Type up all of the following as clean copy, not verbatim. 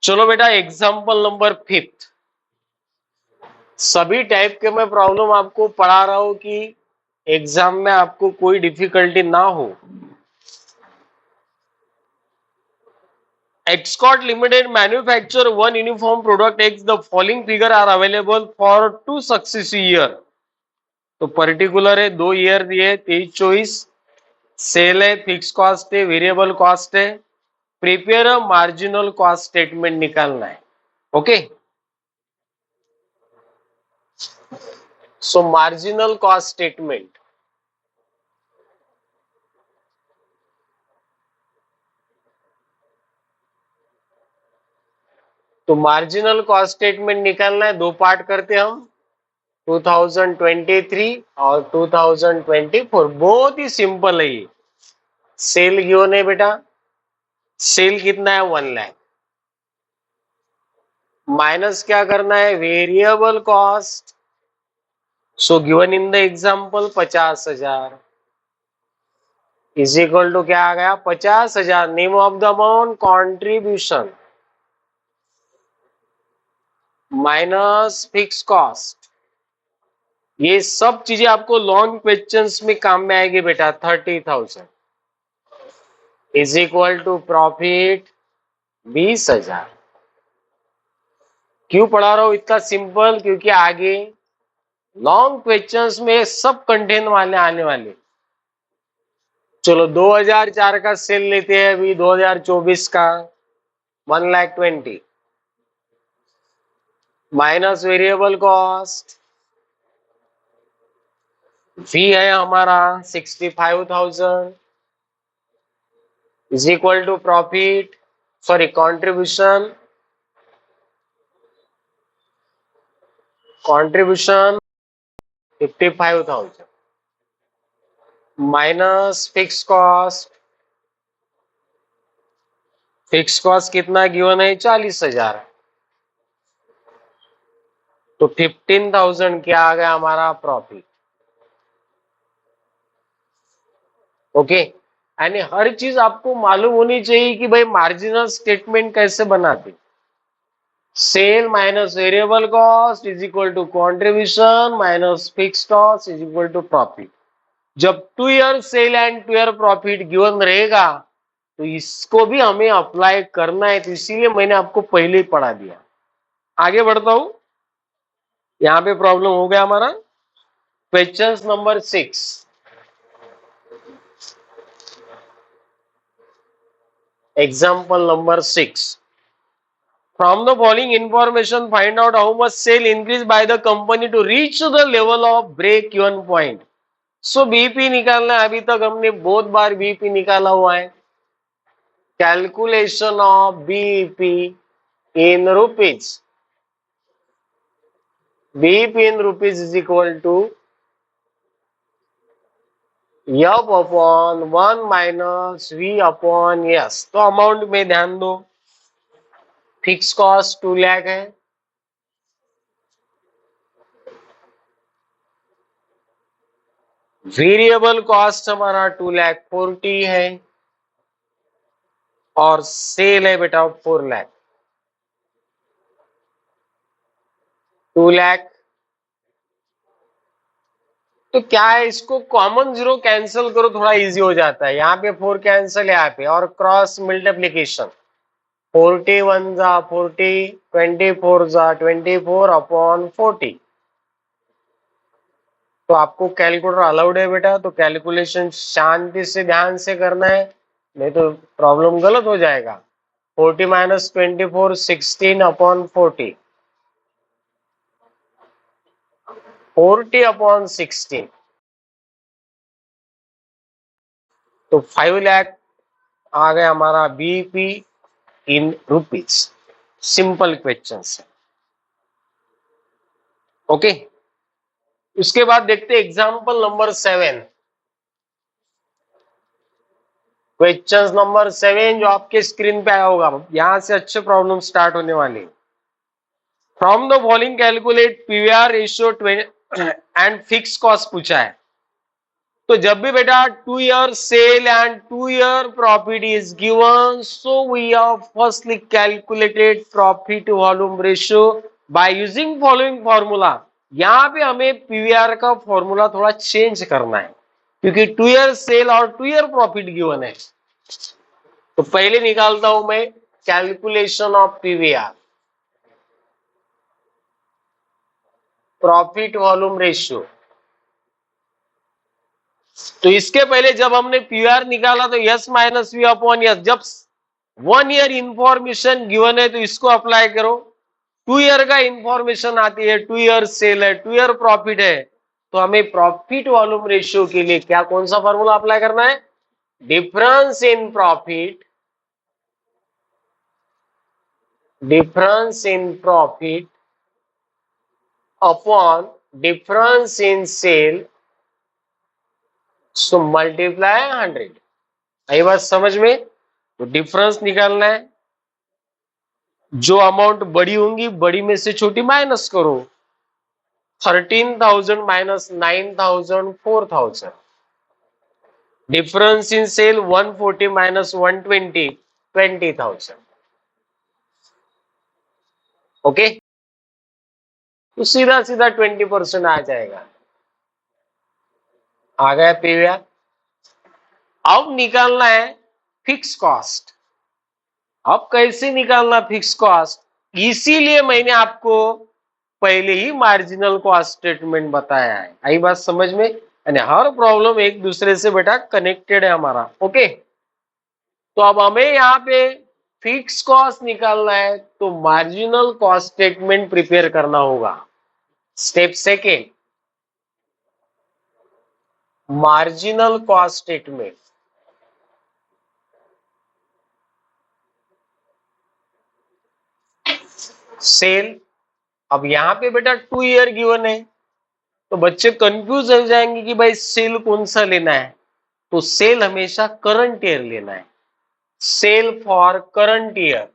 चलो बेटा example number 5। सभी टाइप के मैं प्रॉब्लम आपको पढ़ा रहा हूं कि एग्जाम में आपको कोई डिफिकल्टी ना हो। Excott Limited manufacture one uniform product X. The following figure are available for 2 successive year. तो पर्टिकुलर है 2 ईयर दिए 23-24, सेल है, फिक्स कॉस्ट है, वेरिएबल कॉस्ट है, prepare a marginal cost statement निकालना है। ओके, सो मार्जिनल कॉस्ट स्टेटमेंट, तो marginal cost statement निकालना है। 2 पार्ट करते हैं हम, 2023 और 2024। बहुत ही सिंपल है ये। सेल गिवन है बेटा, सेल कितना है 1 लाख, माइनस क्या करना है variable cost, so given in the example 50,000 is equal to क्या आ गया 50,000। Name of the amount contribution minus fix cost. ये सब चीजें आपको लॉन्ग क्वेश्चंस में काम में आएगी बेटा। 30,000 इज इक्वल टू प्रॉफिट 20,000। क्यों पढ़ा रहा हूं इतना सिंपल, क्योंकि आगे लॉन्ग क्वेश्चंस में सब कंटेंट वाले आने वाले। चलो 2004 का सेल लेते हैं अभी, 2024 का 1,20,000 माइनस वेरिएबल कॉस्ट, फी है हमारा 65,000 is equal to profit, sorry contribution, contribution 55,000 minus fix cost, fix cost कितना गिवन है 40,000, तो 15,000 क्या आ गया हमारा प्रॉफिट। ओके, यानी हर चीज आपको मालूम होनी चाहिए कि भाई मार्जिनल स्टेटमेंट कैसे बनाते। Sale minus variable cost is equal to contribution minus fix cost is equal to profit. जब 2 year sale and 2 year profit given रहेगा तो इसको भी हमें अप्लाई करना है, तो इसीलिए मैंने आपको पहले ही पढ़ा दिया। आगे बढ़ता हूं, यहां पे प्रॉब्लम हो गया हमारा question number 6। Example number 6। From the following information, find out how much sale increased by the company to reach the level of break-even point. So BP निकालना है। अभी तक हमने बहुत बार बीपी निकाला हुआ है। Calculation of BP in rupees, BP in rupees is equal to F upon 1 minus V upon S. तो अमाउंट में ध्यान दो, फिक्स कॉस्ट 2 लाख है, वेरिएबल कॉस्ट हमारा 2,40,000 है, और सेल है बेटा 4 लाख, 2 लाख। तो क्या है, इसको कॉमन जीरो कैंसिल करो, थोड़ा इजी हो जाता है। यहाँ पे 4 कैंसिल, यहाँ पे और क्रॉस मल्टीप्लीकेशन 41 जा 40, 24 जा 24 अपॉन 40। तो आपको कैलकुलेटर अलाउड है बेटा, तो कैलकुलेशन शांति से ध्यान से करना है, नहीं तो प्रॉब्लम गलत हो जाएगा। 40 माइनस 24 16 अपॉन 40, 40 अपॉन 16, तो 5 लाख आ गया हमारा BP in rupees. Simple question है। ओके, उसके बाद देखते हैं एग्जाम्पल नंबर 7। क्वेश्चन नंबर 7 जो आपके स्क्रीन पे आया होगा, यहां से अच्छे प्रॉब्लम स्टार्ट होने वाले। From the following calculate PVR ratio and fix cost पूछा है। तो जब भी बेटा 2 year sale and 2 year profit is given, so we have firstly calculated profit to volume ratio by using following formula. यहाँ पे हमें पीवीआर का फॉर्मूला थोड़ा चेंज करना है क्योंकि 2 year सेल और 2 year प्रॉफिट गिवन है। तो पहले निकालता हूं मैं calculation of PVR, profit volume ratio. तो इसके पहले जब हमने पीवीआर निकाला तो S minus V upon S, जब 1 year इंफॉर्मेशन गिवन है तो इसको अप्लाई करो। 2 year का इंफॉर्मेशन आती है, 2 year सेल है, 2 year प्रॉफिट है, तो हमें प्रॉफिट वॉल्यूम रेशियो के लिए क्या कौन सा फॉर्मूला अप्लाई करना है? Difference in profit, difference in profit upon difference in sale, so multiply 100। आई बात समझ में? तो डिफरेंस निकालना है, जो अमाउंट बड़ी होंगी बड़ी में से छोटी माइनस करो। 13,000 minus 9,000 4,000। Difference in sale 140 minus 120 20,000। Okay, तो सीधा सीधा 20% आ जाएगा। आ गया पीवीआर। अब निकालना है फिक्स कॉस्ट। अब कैसे निकालना फिक्स कॉस्ट? इसीलिए मैंने आपको पहले ही मार्जिनल कॉस्ट स्टेटमेंट बताया है। आई बात समझ में? यानी हर प्रॉब्लम एक दूसरे से बेटा कनेक्टेड है हमारा। ओके, तो अब हमें यहाँ पे फिक्स कॉस्ट निकालना है तो मार्जिनल कॉस्ट स्टेटमेंट प्रिपेयर करना होगा। Step second, marginal cost statement. Sale, अब यहां पे बेटा 2 year गिवन है तो बच्चे कंफ्यूज हो जाएंगे कि भाई सेल कौन सा लेना है। तो सेल हमेशा करंट ईयर लेना है, सेल फॉर करंट ईयर।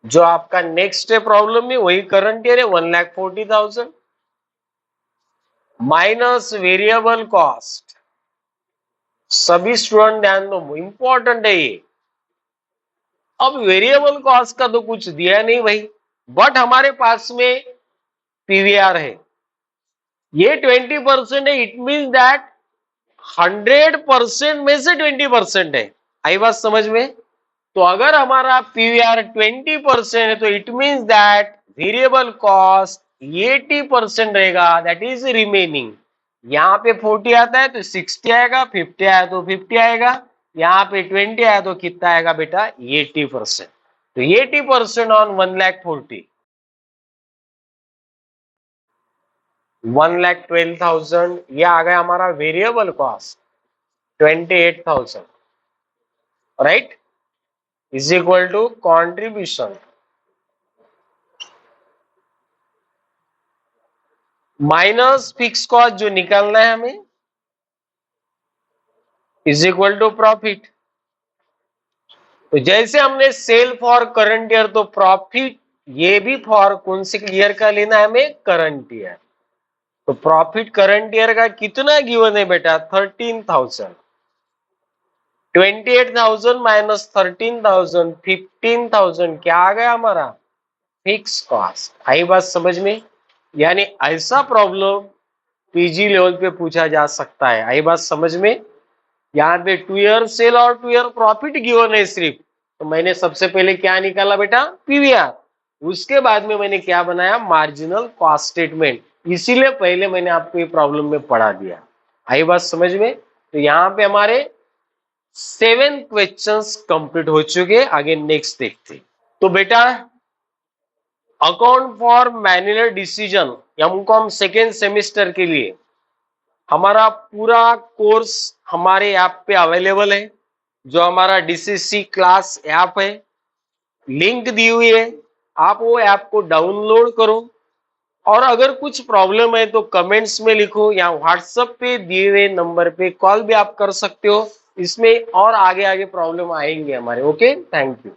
जो आपका नेक्स्ट है प्रॉब्लम में वही करंट ईयर है, 1,40,000 माइनस वेरिएबल कॉस्ट। सभी स्टूडेंट ध्यान दो, इंपॉर्टेंट है ये। अब वेरिएबल कॉस्ट का तो कुछ दिया नहीं भाई, बट हमारे पास में पीवीआर है, ये 20% है। इट मीन्स दैट 100% में से 20% है। आई बात समझ में? तो अगर हमारा पीवीआर 20% है तो it means that variable cost 80% रहेगा, दैट इज रिमेनिंग। यहाँ पे 40 आता है तो 60 आएगा, 50 आया तो 50 आएगा, यहाँ पे 20 आया तो कितना आएगा बेटा? 80%। तो 80% ऑन 1,40,000, 1,12,000, ये आ गया हमारा variable cost 28,000, right, is equal to contribution minus fix cost जो निकालना है हमें, इज इक्वल टू प्रॉफिट। तो जैसे हमने सेल फॉर करंट ईयर, तो प्रॉफिट ये भी फॉर कौन से ईयर का लेना है हमें? Current year. तो प्रॉफिट करंट ईयर का कितना गिवन है बेटा? 13,000। 28,000 माइनस 13,000 15,000 क्या आ गया हमारा? Fix cost. आई बात समझ में? यानी ऐसा प्रॉब्लम पीजी लेवल पे पूछा जा सकता है। आई बात समझ में? यहाँ पे 2 year सेल और 2 year प्रॉफिट गिवन है सिर्फ, तो मैंने सबसे पहले क्या निकाला बेटा? पीवीआर। उसके बाद में मैंने क्या बनाया? Marginal cost statement. इसीलिए पहले मैंने आपको ये प्रॉब्लम में पढ़ा दिया। आई बात समझ में? तो यहाँ पे हमारे 7 क्वेश्चंस कंप्लीट हो चुके। आगे नेक्स्ट देखते। तो बेटा account for manual decision MCom second semester के लिए हमारा पूरा कोर्स हमारे ऐप पे अवेलेबल है, जो हमारा डीसीसी क्लास ऐप है, लिंक दी हुई है। आप वो ऐप को डाउनलोड करो और अगर कुछ प्रॉब्लम है तो कमेंट्स में लिखो या व्हाट्सएप पे दिए हुए नंबर पे कॉल भी आप कर सकते हो। इसमें और आगे आगे प्रॉब्लम आएंगे हमारे। Okay, thank you.